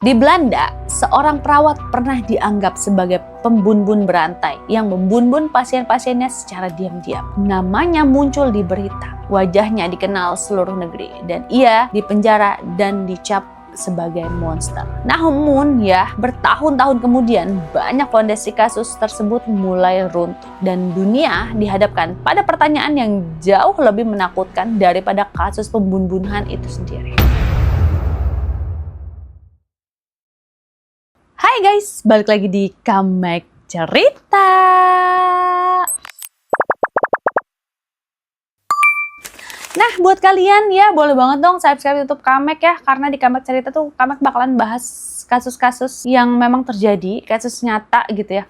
Di Belanda, seorang perawat pernah dianggap sebagai pembunbun berantai yang membunbun pasien-pasiennya secara diam-diam. Namanya muncul di berita, wajahnya dikenal seluruh negeri, dan ia dipenjara dan dicap sebagai monster. Namun bertahun-tahun kemudian banyak fondasi kasus tersebut mulai runtuh dan dunia dihadapkan pada pertanyaan yang jauh lebih menakutkan daripada kasus pembunbunan itu sendiri. Hai guys, balik lagi di Kamek Cerita. Nah, buat kalian boleh banget dong subscribe YouTube Kamek ya, karena di Kamek Cerita tuh Kamek bakalan bahas kasus-kasus yang memang terjadi, kasus nyata gitu ya,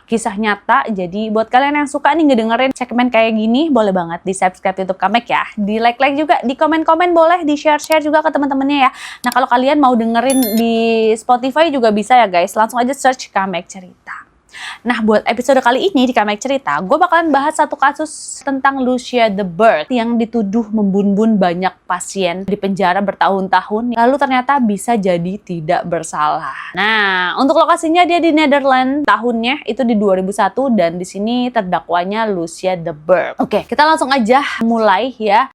kisah nyata. Jadi buat kalian yang suka nih ngedengerin segmen kayak gini, boleh banget di subscribe YouTube Kamek ya, di like juga, di komen-komen boleh, di share juga ke teman-temannya ya. Nah, kalau kalian mau dengerin di Spotify juga bisa ya guys, langsung aja search Kamek Cerita. Nah, buat episode kali ini di Kamek Cerita, gue bakalan bahas satu kasus tentang Lucia the Bird yang dituduh membunbun banyak pasien di penjara bertahun-tahun, lalu ternyata bisa jadi tidak bersalah. Nah, untuk lokasinya dia di Netherlands, tahunnya itu di 2001, dan di sini terdakwanya Lucia the Bird. Oke, kita langsung aja mulai ya.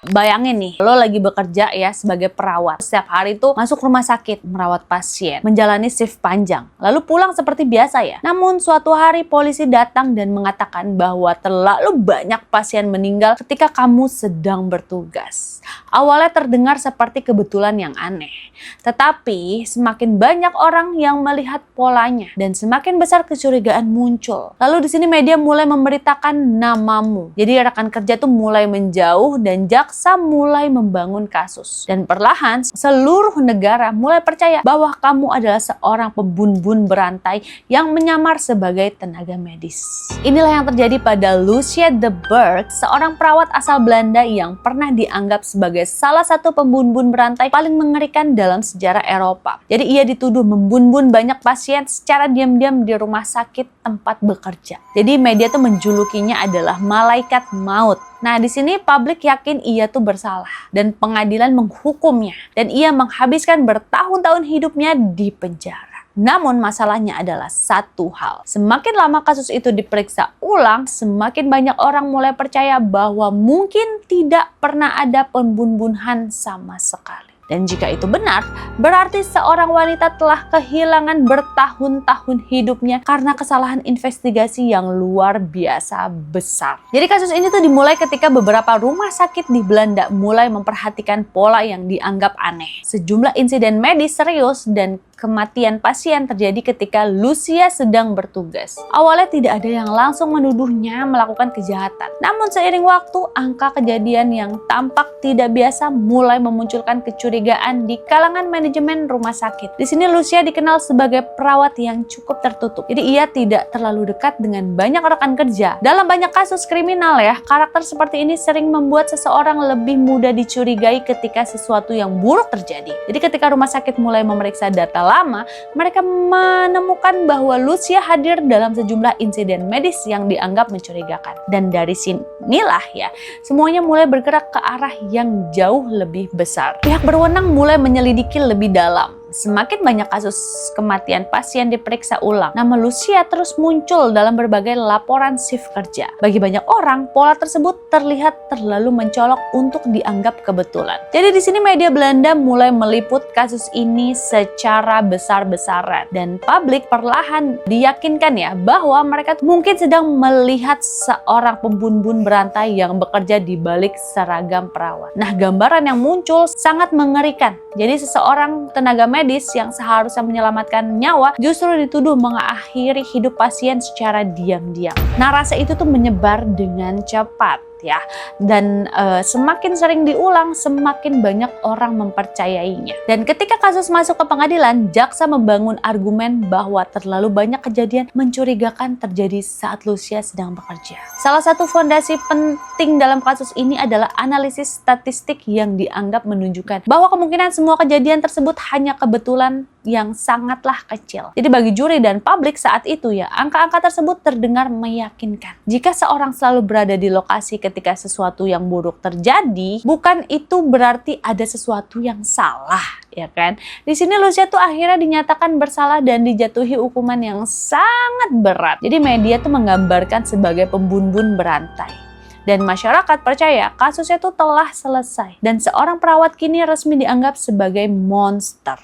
Bayangin nih, lo lagi bekerja ya sebagai perawat. Setiap hari tuh masuk rumah sakit, merawat pasien, menjalani shift panjang, lalu pulang seperti biasa ya. Namun suatu hari polisi datang dan mengatakan bahwa terlalu banyak pasien meninggal ketika kamu sedang bertugas. Awalnya terdengar seperti kebetulan yang aneh, tetapi semakin banyak orang yang melihat polanya dan semakin besar kecurigaan muncul. Lalu di sini media mulai memberitakan namamu. Jadi rekan kerja tuh mulai menjauh dan jaksa mulai membangun kasus. Dan perlahan seluruh negara mulai percaya bahwa kamu adalah seorang pembunbun berantai yang menyamar sebagai tenaga medis. Inilah yang terjadi pada Lucia the Bird, seorang perawat asal Belanda yang pernah dianggap sebagai salah satu pembunbun berantai paling mengerikan dalam sejarah Eropa. Jadi ia dituduh membunbun banyak pasien secara diam-diam di rumah sakit tempat bekerja. Jadi media tuh menjulukinya adalah malaikat maut. Nah, di sini publik yakin ia tuh bersalah dan pengadilan menghukumnya dan ia menghabiskan bertahun-tahun hidupnya di penjara. Namun masalahnya adalah satu hal. Semakin lama kasus itu diperiksa ulang, semakin banyak orang mulai percaya bahwa mungkin tidak pernah ada pembunbunan sama sekali. Dan jika itu benar, berarti seorang wanita telah kehilangan bertahun-tahun hidupnya karena kesalahan investigasi yang luar biasa besar. Jadi kasus ini tuh dimulai ketika beberapa rumah sakit di Belanda mulai memperhatikan pola yang dianggap aneh. Sejumlah insiden medis serius dan kematian pasien terjadi ketika Lucia sedang bertugas. Awalnya tidak ada yang langsung menuduhnya melakukan kejahatan. Namun seiring waktu, angka kejadian yang tampak tidak biasa mulai memunculkan kecurigaan di kalangan manajemen rumah sakit. Di sini Lucia dikenal sebagai perawat yang cukup tertutup. Jadi ia tidak terlalu dekat dengan banyak rekan kerja. Dalam banyak kasus kriminal ya, karakter seperti ini sering membuat seseorang lebih mudah dicurigai ketika sesuatu yang buruk terjadi. Jadi ketika rumah sakit mulai memeriksa data lama, mereka menemukan bahwa Lucia hadir dalam sejumlah insiden medis yang dianggap mencurigakan. Dan dari sinilah ya, semuanya mulai bergerak ke arah yang jauh lebih besar. Pihak berwenang mulai menyelidiki lebih dalam. Semakin banyak kasus kematian pasien diperiksa ulang, nama Lucia terus muncul dalam berbagai laporan shift kerja. Bagi banyak orang, pola tersebut terlihat terlalu mencolok untuk dianggap kebetulan. Jadi di sini media Belanda mulai meliput kasus ini secara besar-besaran dan publik perlahan diyakinkan ya bahwa mereka mungkin sedang melihat seorang pembunbun berantai yang bekerja di balik seragam perawat. Nah, gambaran yang muncul sangat mengerikan. Jadi seseorang tenaga medis yang seharusnya menyelamatkan nyawa justru dituduh mengakhiri hidup pasien secara diam-diam. Narasi itu tuh menyebar dengan cepat ya, dan semakin sering diulang, semakin banyak orang mempercayainya. Dan ketika kasus masuk ke pengadilan, jaksa membangun argumen bahwa terlalu banyak kejadian mencurigakan terjadi saat Lucia sedang bekerja. Salah satu fondasi penting dalam kasus ini adalah analisis statistik yang dianggap menunjukkan bahwa kemungkinan semua kejadian tersebut hanya kebetulan yang sangatlah kecil. Jadi bagi juri dan publik saat itu ya, angka-angka tersebut terdengar meyakinkan. Jika seorang selalu berada di lokasi ketika sesuatu yang buruk terjadi, bukan itu berarti ada sesuatu yang salah, ya kan? Di sini Lucia tuh akhirnya dinyatakan bersalah dan dijatuhi hukuman yang sangat berat. Jadi media tuh menggambarkan sebagai pembunuh berantai. Dan masyarakat percaya kasusnya itu telah selesai. Dan seorang perawat kini resmi dianggap sebagai monster.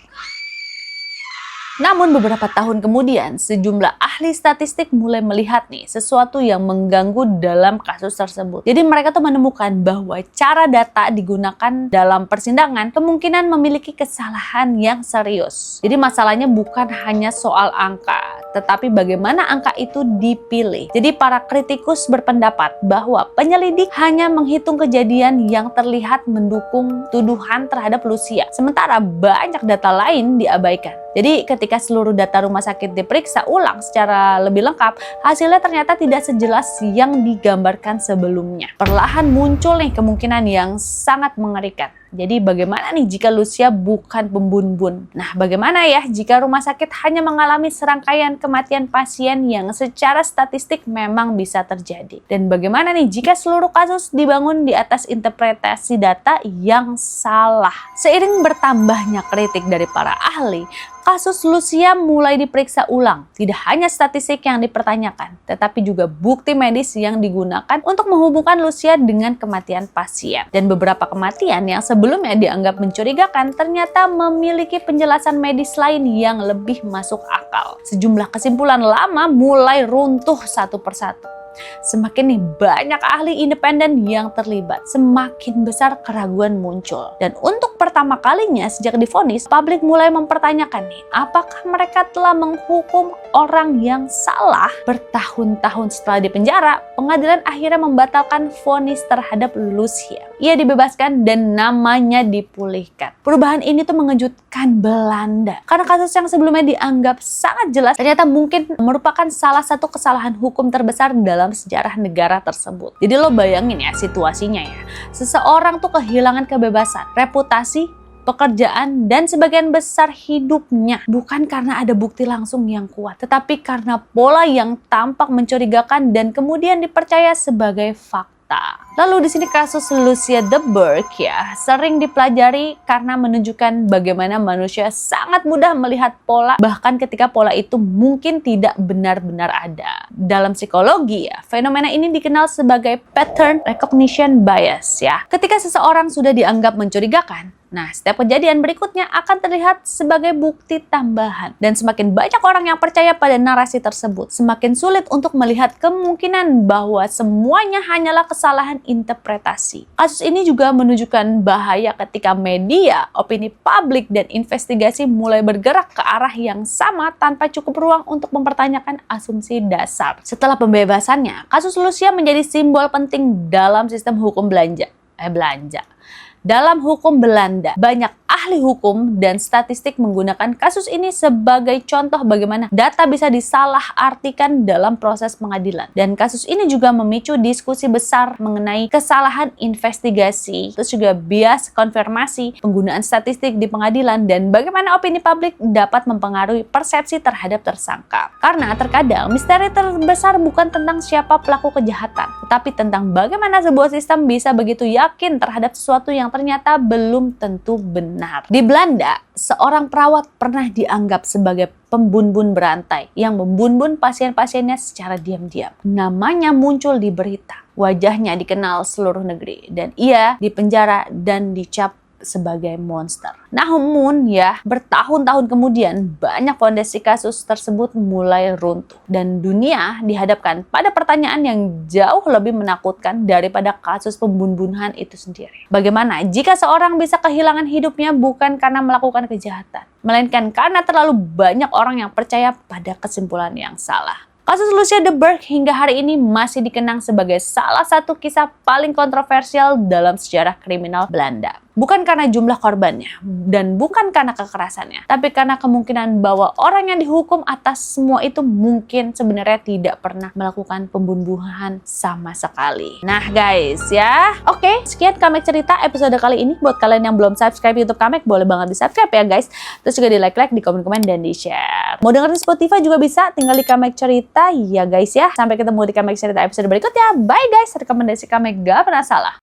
Namun beberapa tahun kemudian, sejumlah ahli statistik mulai melihat nih sesuatu yang mengganggu dalam kasus tersebut. Jadi mereka tuh menemukan bahwa cara data digunakan dalam persidangan kemungkinan memiliki kesalahan yang serius. Jadi masalahnya bukan hanya soal angka, tetapi bagaimana angka itu dipilih. Jadi para kritikus berpendapat bahwa penyelidik hanya menghitung kejadian yang terlihat mendukung tuduhan terhadap Lucia, sementara banyak data lain diabaikan. Jadi ketika seluruh data rumah sakit diperiksa ulang secara lebih lengkap, hasilnya ternyata tidak sejelas yang digambarkan sebelumnya. Perlahan muncul nih kemungkinan yang sangat mengerikan. Jadi bagaimana nih jika Lucia bukan pembunuh? Nah, bagaimana ya jika rumah sakit hanya mengalami serangkaian kematian pasien yang secara statistik memang bisa terjadi? Dan bagaimana nih jika seluruh kasus dibangun di atas interpretasi data yang salah? Seiring bertambahnya kritik dari para ahli, kasus Lucia mulai diperiksa ulang. Tidak hanya statistik yang dipertanyakan, tetapi juga bukti medis yang digunakan untuk menghubungkan Lucia dengan kematian pasien. Dan beberapa kematian yang sebelumnya dianggap mencurigakan ternyata memiliki penjelasan medis lain yang lebih masuk akal. Sejumlah kesimpulan lama mulai runtuh satu persatu. Semakin nih banyak ahli independen yang terlibat, semakin besar keraguan muncul. Dan untuk pertama kalinya sejak divonis, publik mulai mempertanyakan nih, apakah mereka telah menghukum orang yang salah? Bertahun-tahun setelah dipenjara, pengadilan akhirnya membatalkan vonis terhadap Lucia. Ia dibebaskan dan namanya dipulihkan. Perubahan ini tuh mengejutkan Belanda, karena kasus yang sebelumnya dianggap sangat jelas ternyata mungkin merupakan salah satu kesalahan hukum terbesar dalam sejarah negara tersebut. Jadi lo bayangin ya situasinya ya. Seseorang tuh kehilangan kebebasan, reputasi, pekerjaan, dan sebagian besar hidupnya. Bukan karena ada bukti langsung yang kuat, tetapi karena pola yang tampak mencurigakan dan kemudian dipercaya sebagai fakta. Lalu di sini kasus Lucia de Burgh ya sering dipelajari karena menunjukkan bagaimana manusia sangat mudah melihat pola bahkan ketika pola itu mungkin tidak benar-benar ada. Dalam psikologi ya, fenomena ini dikenal sebagai pattern recognition bias ya. Ketika seseorang sudah dianggap mencurigakan, nah, setiap kejadian berikutnya akan terlihat sebagai bukti tambahan. Dan semakin banyak orang yang percaya pada narasi tersebut, semakin sulit untuk melihat kemungkinan bahwa semuanya hanyalah kesalahan interpretasi. Kasus ini juga menunjukkan bahaya ketika media, opini publik, dan investigasi mulai bergerak ke arah yang sama tanpa cukup ruang untuk mempertanyakan asumsi dasar. Setelah pembebasannya, kasus Lucia menjadi simbol penting dalam sistem hukum Belanda. Dalam hukum Belanda, banyak ahli hukum dan statistik menggunakan kasus ini sebagai contoh bagaimana data bisa disalahartikan dalam proses pengadilan. Dan kasus ini juga memicu diskusi besar mengenai kesalahan investigasi, terus juga bias konfirmasi, penggunaan statistik di pengadilan, dan bagaimana opini publik dapat mempengaruhi persepsi terhadap tersangka. Karena terkadang misteri terbesar bukan tentang siapa pelaku kejahatan, tetapi tentang bagaimana sebuah sistem bisa begitu yakin terhadap sesuatu yang ternyata belum tentu benar. Di Belanda, seorang perawat pernah dianggap sebagai pembunuh berantai yang membunuh pasien-pasiennya secara diam-diam. Namanya muncul di berita, wajahnya dikenal seluruh negeri, dan ia dipenjara dan dicap sebagai monster. Namun ya, bertahun-tahun kemudian banyak fondasi kasus tersebut mulai runtuh dan dunia dihadapkan pada pertanyaan yang jauh lebih menakutkan daripada kasus pembunuhan itu sendiri. Bagaimana jika seorang bisa kehilangan hidupnya bukan karena melakukan kejahatan, melainkan karena terlalu banyak orang yang percaya pada kesimpulan yang salah? Kasus Lucia de Burgh hingga hari ini masih dikenang sebagai salah satu kisah paling kontroversial dalam sejarah kriminal Belanda. Bukan karena jumlah korbannya dan bukan karena kekerasannya, tapi karena kemungkinan bahwa orang yang dihukum atas semua itu mungkin sebenarnya tidak pernah melakukan pembunuhan sama sekali. Nah guys ya, oke, sekian Kamek Cerita episode kali ini. Buat kalian yang belum subscribe YouTube Kamek, boleh banget di subscribe ya guys. Terus juga di like, di komen-komen, dan di share. Mau dengerin Spotify juga bisa, tinggal di Kamek Cerita ya guys ya. Sampai ketemu di Kamek Cerita episode berikutnya. Bye guys, rekomendasi Kamek gak pernah salah.